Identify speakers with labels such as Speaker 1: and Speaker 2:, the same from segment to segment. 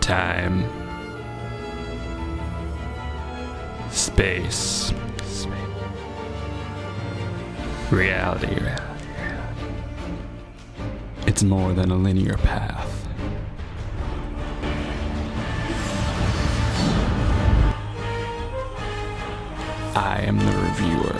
Speaker 1: Time. Space. Reality. It's more than a linear path. I am the reviewer.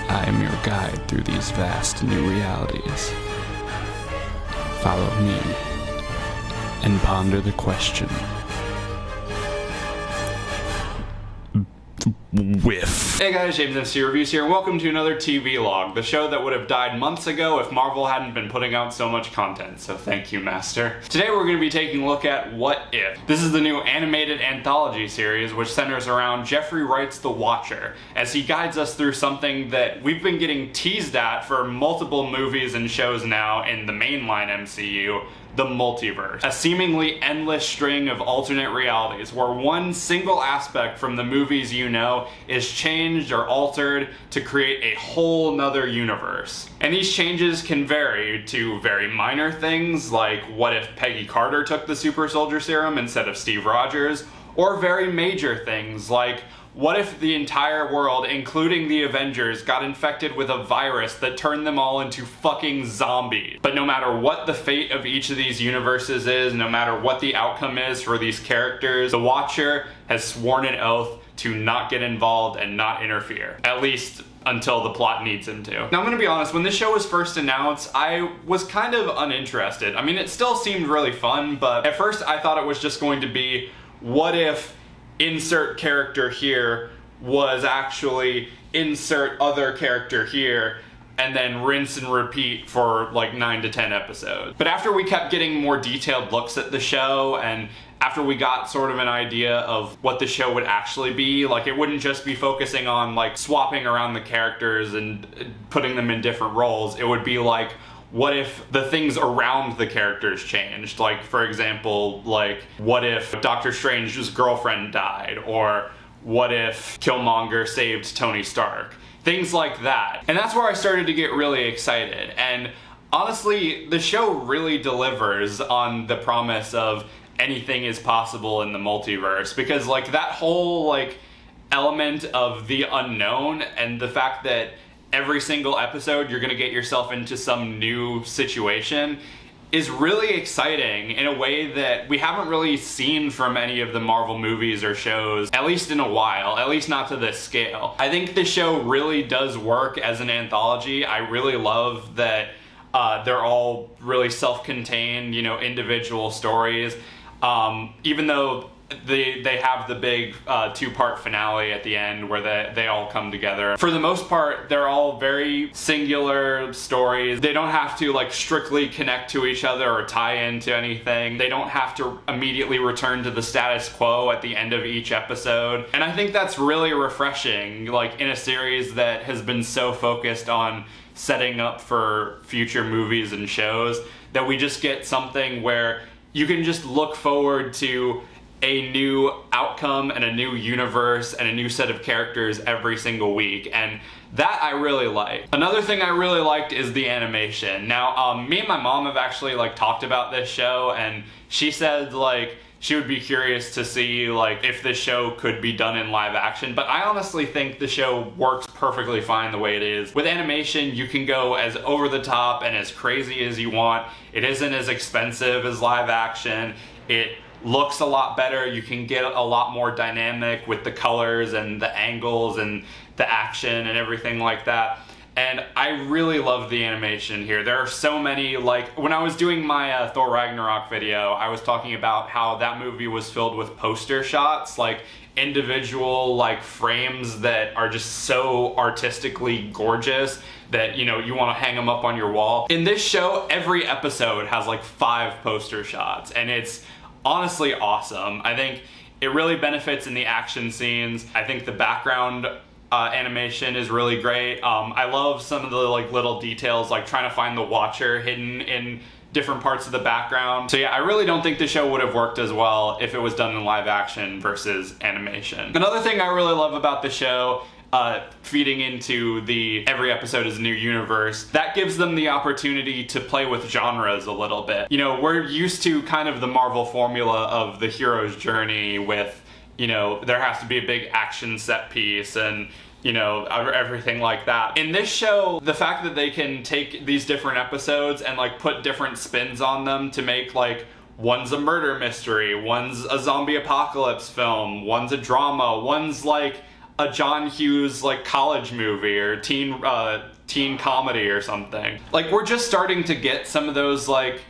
Speaker 1: I am your guide through these vast new realities. Follow me and ponder the question. Whiff.
Speaker 2: Hey guys, JamesMCD Reviews here, and welcome to another TVlog, the show that would have died months ago if Marvel hadn't been putting out so much content, so thank you, Master. Today we're going to be taking a look at What If. This is the new animated anthology series which centers around Jeffrey Wright's The Watcher, as he guides us through something that we've been getting teased at for multiple movies and shows now in the mainline MCU, the multiverse. A seemingly endless string of alternate realities where one single aspect from the movies you know is changed or altered to create a whole nother universe. And these changes can vary to very minor things like what if Peggy Carter took the super soldier serum instead of Steve Rogers, or very major things like what if the entire world, including the Avengers, got infected with a virus that turned them all into fucking zombies? But no matter what the fate of each of these universes is, no matter what the outcome is for these characters, the Watcher has sworn an oath to not get involved and not interfere. At least until the plot needs him to. Now I'm gonna be honest, when this show was first announced, I was kind of uninterested. I mean, it still seemed really fun, but at first I thought it was just going to be, what if insert character here was actually insert other character here, and then rinse and repeat for like 9 to 10 episodes. But after we kept getting more detailed looks at the show, and after we got sort of an idea of what the show would actually be, like it wouldn't just be focusing on like swapping around the characters and putting them in different roles, it would be like, what if the things around the characters changed? Like, for example, like, what if Doctor Strange's girlfriend died? Or what if Killmonger saved Tony Stark? Things like that. And that's where I started to get really excited. And honestly, the show really delivers on the promise of anything is possible in the multiverse. Because, like, that whole, like, element of the unknown and the fact that every single episode you're gonna get yourself into some new situation is really exciting in a way that we haven't really seen from any of the Marvel movies or shows, at least in a while, at least not to this scale. I think the show really does work as an anthology. I really love that they're all really self-contained, you know, individual stories. Even though they have the big two-part finale at the end where they all come together. For the most part, they're all very singular stories. They don't have to like strictly connect to each other or tie into anything. They don't have to immediately return to the status quo at the end of each episode. And I think that's really refreshing, like in a series that has been so focused on setting up for future movies and shows, that we just get something where you can just look forward to a new outcome and a new universe and a new set of characters every single week, and that I really like. Another thing I really liked is the animation. Now, me and my mom have actually like talked about this show, and she said like she would be curious to see like if this show could be done in live action, but I honestly think the show works perfectly fine the way it is. With animation, you can go as over the top and as crazy as you want. It isn't as expensive as live action. It looks a lot better. You can get a lot more dynamic with the colors and the angles and the action and everything like that. And I really love the animation here. There are so many, like, when I was doing my Thor Ragnarok video, I was talking about how that movie was filled with poster shots, like individual like frames that are just so artistically gorgeous that, you know, you want to hang them up on your wall. In this show, every episode has like 5 poster shots, and it's honestly awesome. I think it really benefits in the action scenes. I think the background animation is really great. I love some of the like little details, like trying to find the Watcher hidden in different parts of the background. So yeah, I really don't think the show would have worked as well if it was done in live action versus animation. Another thing I really love about the show, feeding into the every episode is a new universe, that gives them the opportunity to play with genres a little bit. You know, we're used to kind of the Marvel formula of the hero's journey with, you know, there has to be a big action set piece and, you know, everything like that. In this show, the fact that they can take these different episodes and like put different spins on them to make like, one's a murder mystery, one's a zombie apocalypse film, one's a drama, one's like a John Hughes like college movie or teen comedy or something. Like, we're just starting to get some of those like,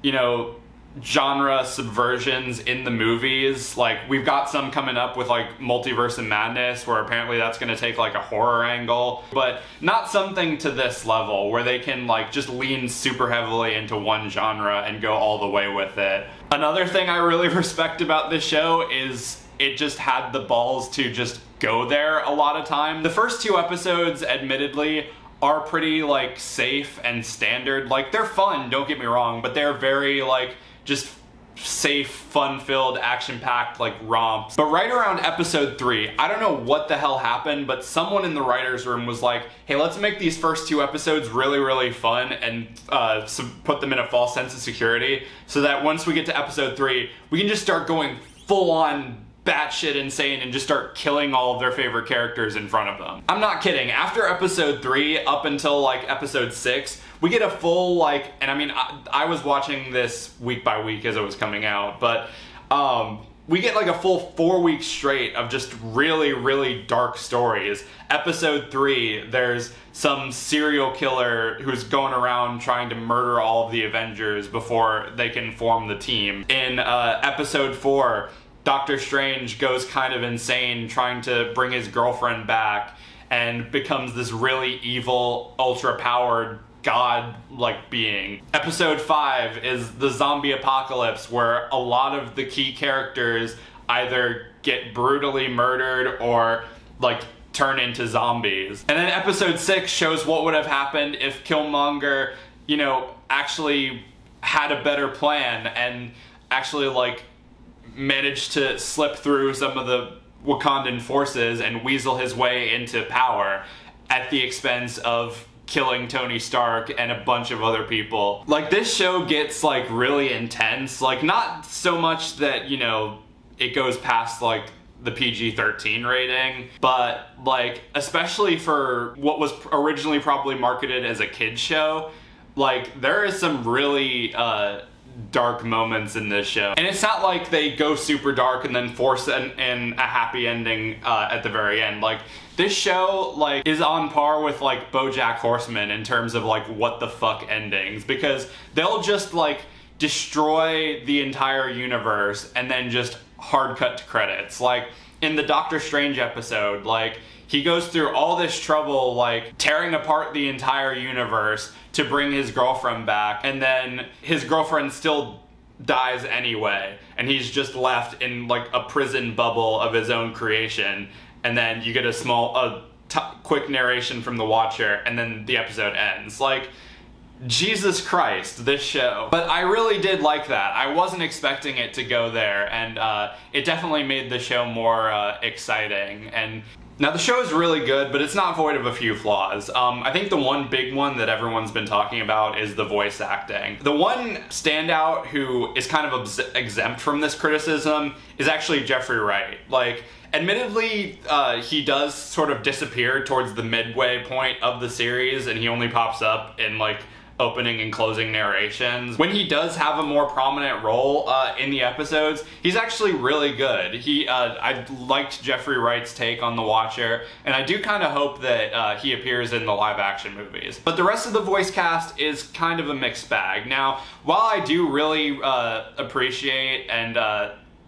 Speaker 2: you know, genre subversions in the movies. Like, we've got some coming up with like Multiverse of Madness, where apparently that's going to take like a horror angle, but not something to this level where they can like just lean super heavily into one genre and go all the way with it. Another thing I really respect about this show is it just had the balls to just go there a lot of time. The first 2 episodes, admittedly, are pretty like safe and standard. Like, they're fun, don't get me wrong, but they're very like just safe, fun-filled, action-packed like romps. But right around episode 3, I don't know what the hell happened, but someone in the writer's room was like, hey, let's make these first 2 episodes really, really fun and put them in a false sense of security so that once we get to episode 3, we can just start going full-on batshit insane and just start killing all of their favorite characters in front of them. I'm not kidding. After episode 3 up until like episode 6, we get a full like, and I mean, I was watching this week by week as it was coming out, but we get like a full 4 weeks straight of just really, really dark stories. Episode 3, there's some serial killer who's going around trying to murder all of the Avengers before they can form the team. In episode 4, Doctor Strange goes kind of insane trying to bring his girlfriend back and becomes this really evil, ultra-powered god-like being. Episode 5 is the zombie apocalypse, where a lot of the key characters either get brutally murdered or like turn into zombies. And then episode 6 shows what would have happened if Killmonger, you know, actually had a better plan and actually like managed to slip through some of the Wakandan forces and weasel his way into power at the expense of killing Tony Stark and a bunch of other people. Like, this show gets like really intense, like not so much that, you know, it goes past like the PG-13 rating, but like especially for what was originally probably marketed as a kid's show, like there is some really dark moments in this show. And it's not like they go super dark and then force a happy ending at the very end. Like, this show like is on par with like BoJack Horseman in terms of like what the fuck endings, because they'll just like destroy the entire universe and then just hard cut to credits. Like in the Doctor Strange episode, like he goes through all this trouble like tearing apart the entire universe to bring his girlfriend back, and then his girlfriend still dies anyway, and he's just left in like a prison bubble of his own creation. And then you get a quick narration from the Watcher, and then the episode ends. Like, Jesus Christ, this show. But I really did like that. I wasn't expecting it to go there, and it definitely made the show more exciting. And now the show is really good, but it's not void of a few flaws. I think the one big one that everyone's been talking about is the voice acting. The one standout who is kind of exempt from this criticism is actually Jeffrey Wright. Like, admittedly, he does sort of disappear towards the midway point of the series, and he only pops up in like opening and closing narrations. When he does have a more prominent role in the episodes, he's actually really good. I liked Jeffrey Wright's take on the Watcher, and I do kind of hope that he appears in the live action movies. But the rest of the voice cast is kind of a mixed bag. Now, while I do really appreciate and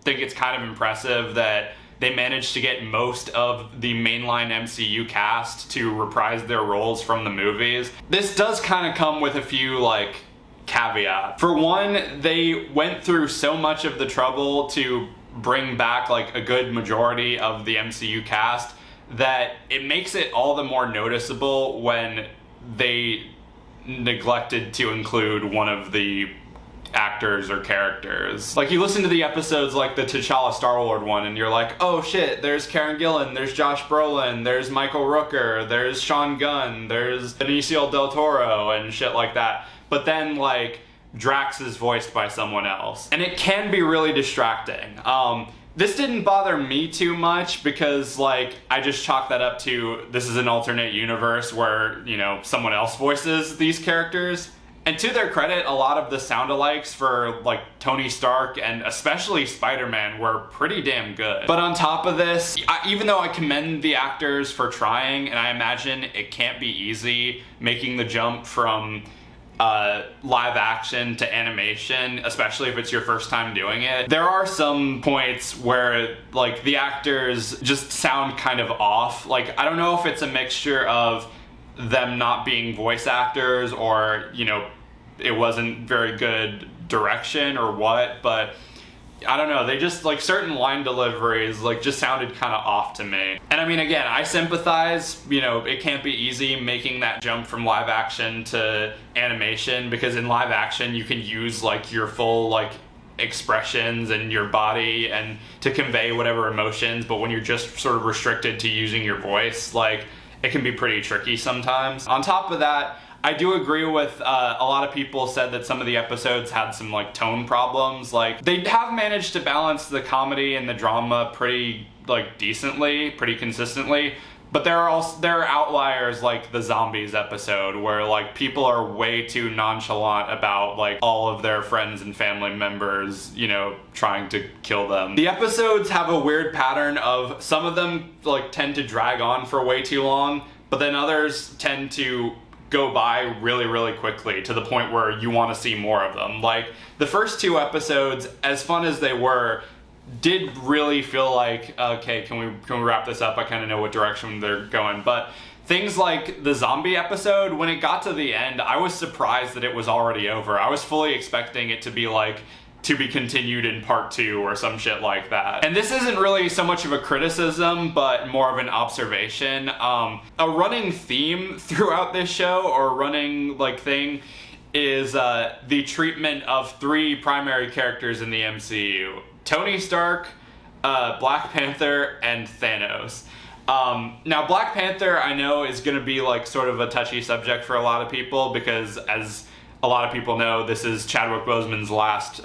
Speaker 2: think it's kind of impressive that they managed to get most of the mainline MCU cast to reprise their roles from the movies, this does kind of come with a few, like, caveats. For one, they went through so much of the trouble to bring back, like, a good majority of the MCU cast that it makes it all the more noticeable when they neglected to include one of the actors or characters. Like, you listen to the episodes like the T'Challa Star-Lord one and you're like, oh shit, there's Karen Gillan, there's Josh Brolin, there's Michael Rooker, there's Sean Gunn, there's Benicio del Toro and shit like that. But then like Drax is voiced by someone else. And it can be really distracting. This didn't bother me too much because, like, I just chalk that up to this is an alternate universe where, you know, someone else voices these characters. And to their credit, a lot of the sound-alikes for, like, Tony Stark and especially Spider-Man were pretty damn good. But on top of this, even though I commend the actors for trying, and I imagine it can't be easy making the jump from live action to animation, especially if it's your first time doing it, there are some points where like the actors just sound kind of off. Like, I don't know if it's a mixture of them not being voice actors or, you know, it wasn't very good direction or what, but I don't know, they just, like, certain line deliveries, like, just sounded kind of off to me. And I mean, again, I sympathize, you know, it can't be easy making that jump from live action to animation, because in live action you can use, like, your full, like, expressions and your body and to convey whatever emotions, but when you're just sort of restricted to using your voice, like, it can be pretty tricky sometimes. On top of that, I do agree with a lot of people said that some of the episodes had some like tone problems. Like, they have managed to balance the comedy and the drama pretty like decently, pretty consistently. But there are outliers like the zombies episode where like people are way too nonchalant about like all of their friends and family members, you know, trying to kill them. The episodes have a weird pattern of some of them like tend to drag on for way too long, but then others tend to go by really quickly to the point where you want to see more of them. Like, the first two episodes, as fun as they were, did really feel like, okay, can we wrap this up? I kind of know what direction they're going. But things like the zombie episode, when it got to the end, I was surprised that it was already over. I was fully expecting it to be like, to be continued in part 2 or some shit like that. And this isn't really so much of a criticism, but more of an observation. A running theme throughout this show, or running like thing, is the treatment of 3 primary characters in the MCU. Tony Stark, Black Panther, and Thanos. Now, Black Panther, I know, is gonna be like sort of a touchy subject for a lot of people, because as a lot of people know, this is Chadwick Boseman's last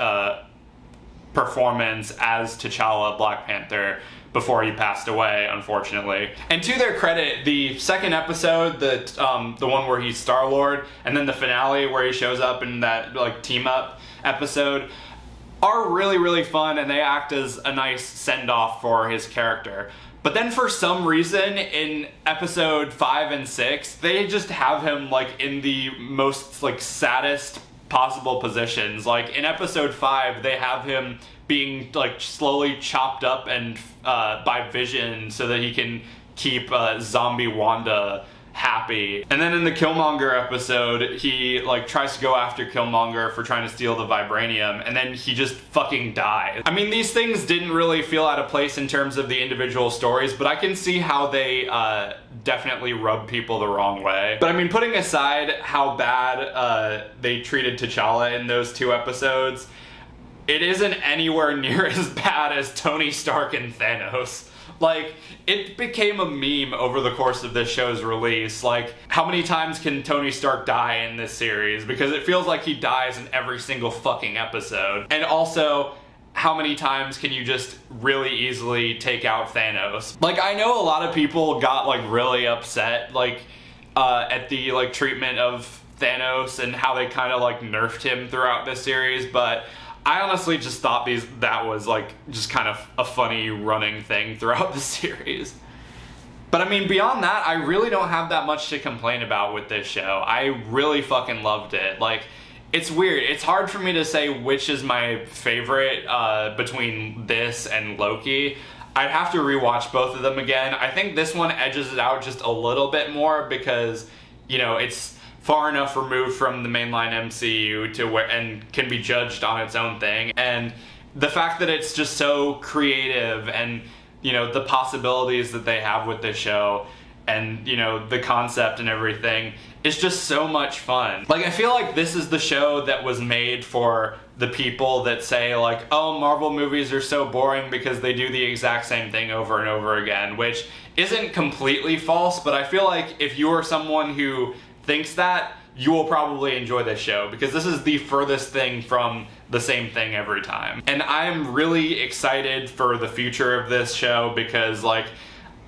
Speaker 2: performance as T'Challa, Black Panther, before he passed away, unfortunately. And to their credit, the second episode, the one where he's Star-Lord, and then the finale where he shows up in that like team-up episode, are really fun, and they act as a nice send-off for his character. But then for some reason, in episode 5 and 6, they just have him like in the most like saddest possible positions. Like in episode 5, they have him being like slowly chopped up and by Vision so that he can keep zombie Wanda happy. And then in the Killmonger episode, he like tries to go after Killmonger for trying to steal the vibranium, and then he just fucking dies. I mean, these things didn't really feel out of place in terms of the individual stories, but I can see how they definitely rub people the wrong way. But I mean, putting aside how bad they treated T'Challa in those 2 episodes, it isn't anywhere near as bad as Tony Stark and Thanos. Like, it became a meme over the course of this show's release. Like, how many times can Tony Stark die in this series? Because it feels like he dies in every single fucking episode. And also, how many times can you just really easily take out Thanos? Like, I know a lot of people got, like, really upset, like, at the, like, treatment of Thanos and how they kind of, like, nerfed him throughout this series, but I honestly just thought that was like just kind of a funny running thing throughout the series. But I mean, beyond that, I really don't have that much to complain about with this show. I really fucking loved it. Like, it's weird. It's hard for me to say which is my favorite between this and Loki. I'd have to rewatch both of them again. I think this one edges it out just a little bit more because, you know, it's far enough removed from the mainline MCU to where, and can be judged on its own thing. And the fact that it's just so creative and, you know, the possibilities that they have with this show and, you know, the concept and everything is just so much fun. Like, I feel like this is the show that was made for the people that say like, oh, Marvel movies are so boring because they do the exact same thing over and over again, which isn't completely false, but I feel like if you are someone who thinks that, you will probably enjoy this show because this is the furthest thing from the same thing every time. And I'm really excited for the future of this show because, like,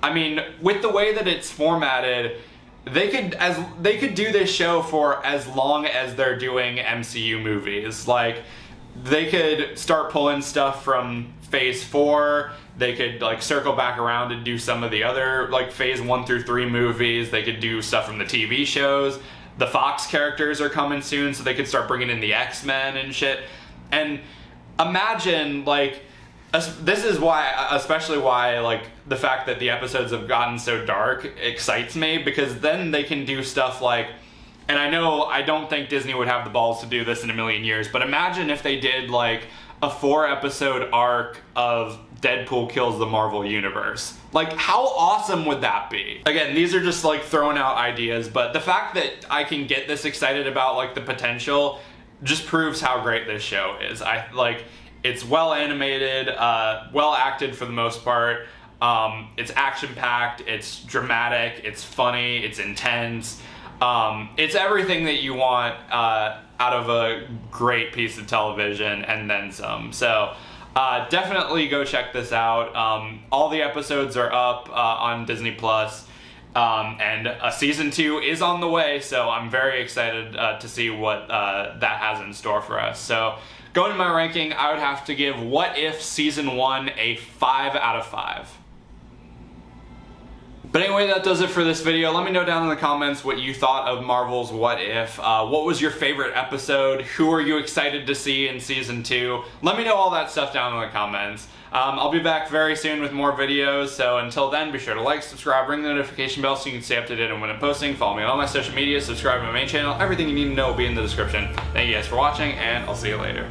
Speaker 2: I mean, with the way that it's formatted, they could do this show for as long as they're doing MCU movies. Like, they could start pulling stuff from Phase 4, they could like circle back around and do some of the other like Phase 1 through 3 movies, they could do stuff from the TV shows. The Fox characters are coming soon, so they could start bringing in the X-Men and shit. And imagine, like, this is why, especially why, like, the fact that the episodes have gotten so dark excites me, because then they can do stuff like, and I don't think Disney would have the balls to do this in a million years, but imagine if they did, like, a 4-episode arc of Deadpool kills the Marvel Universe. Like, how awesome would that be? Again, these are just like throwing out ideas, but the fact that I can get this excited about like the potential just proves how great this show is. It's well animated, well acted for the most part. It's action-packed, it's dramatic, it's funny, it's intense. It's everything that you want out of a great piece of television and then some. So definitely go check this out. All the episodes are up on Disney Plus, and a season 2 is on the way, so I'm very excited to see what that has in store for us. So going to my ranking, I would have to give What If Season 1 a 5 out of 5. But anyway, that does it for this video. Let me know down in the comments what you thought of Marvel's What If. What was your favorite episode? Who are you excited to see in Season 2? Let me know all that stuff down in the comments. I'll be back very soon with more videos, so until then, be sure to like, subscribe, ring the notification bell so you can stay up to date on when I'm posting. Follow me on all my social media, subscribe to my main channel. Everything you need to know will be in the description. Thank you guys for watching, and I'll see you later.